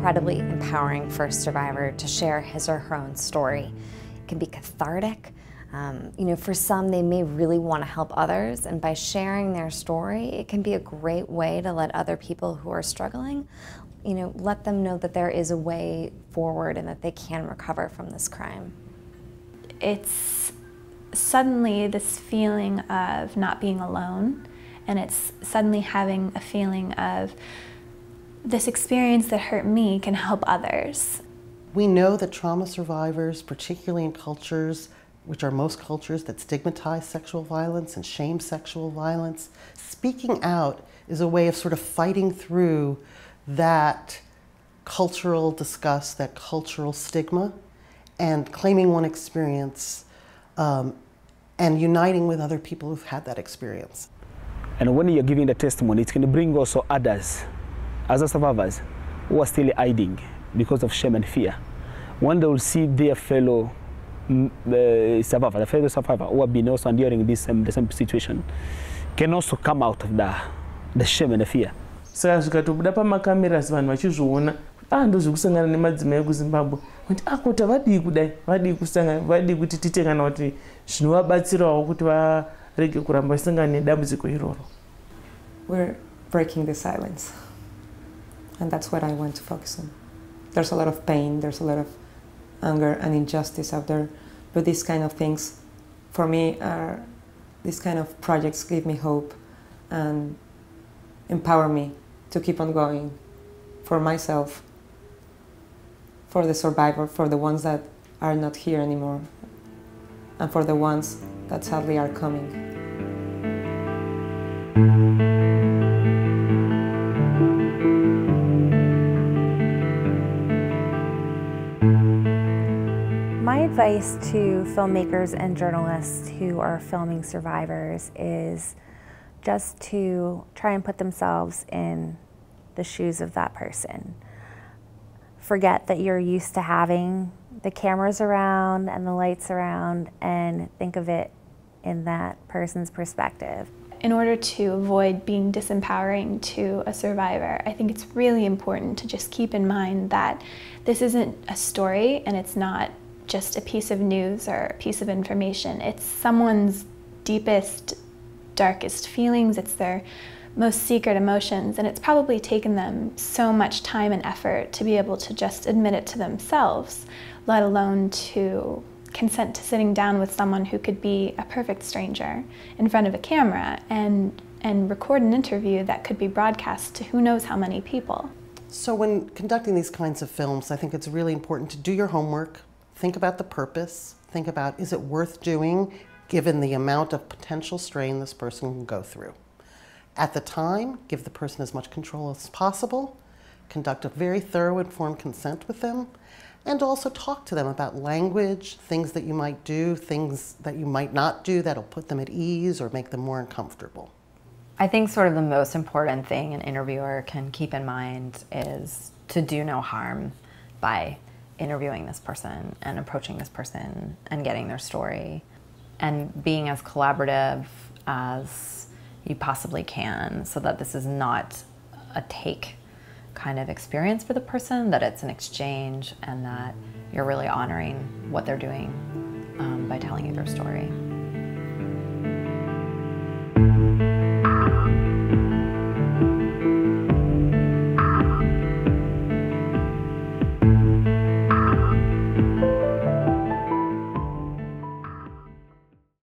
incredibly empowering for a survivor to share his or her own story. It can be cathartic. For some, they may really want to help others, and by sharing their story, it can be a great way to let other people who are struggling, let them know that there is a way forward and that they can recover from this crime. It's suddenly this feeling of not being alone, and it's suddenly having a feeling of this experience that hurt me can help others. We know that trauma survivors, particularly in cultures, which are most cultures that stigmatize sexual violence and shame sexual violence, speaking out is a way of sort of fighting through that cultural disgust, that cultural stigma, and claiming one experience and uniting with other people who've had that experience. And when you're giving the testimony, it can bring also others, other survivors, who are still hiding because of shame and fear. When they will see their fellow survivor, the fellow survivor who have been also enduring the same situation, can also come out of the shame and the fear. Saka zvikatobuda pamakameras vanhu vachizviona ndozviri kusangana nemadzimai ekuZimbabwe kuti akota vadii kudai, vadii kusangana, vadii kuti tite kana kuti zvinovabatsirawo kuti varege kuramba vasangana nedambudziko iroro. We're breaking the silence, and that's what I want to focus on. There's a lot of pain, there's a lot of anger and injustice out there, but these kind of things, for me, these kind of projects give me hope and empower me to keep on going for myself, for the survivor, for the ones that are not here anymore, and for the ones that sadly are coming. My advice to filmmakers and journalists who are filming survivors is just to try and put themselves in the shoes of that person. Forget that you're used to having the cameras around and the lights around, and think of it in that person's perspective. In order to avoid being disempowering to a survivor, I think it's really important to just keep in mind that this isn't a story and it's not just a piece of news or a piece of information. It's someone's deepest, darkest feelings, it's their most secret emotions, and it's probably taken them so much time and effort to be able to just admit it to themselves, let alone to consent to sitting down with someone who could be a perfect stranger in front of a camera and record an interview that could be broadcast to who knows how many people. So when conducting these kinds of films, I think it's really important to do your homework, think about the purpose, think about, is it worth doing given the amount of potential strain this person can go through. At the time, give the person as much control as possible, conduct a very thorough informed consent with them, and also talk to them about language, things that you might do, things that you might not do that'll put them at ease or make them more uncomfortable. I think sort of the most important thing an interviewer can keep in mind is to do no harm by interviewing this person and approaching this person and getting their story, and being as collaborative as you possibly can, so that this is not a take kind of experience for the person, that it's an exchange and that you're really honoring what they're doing by telling you their story.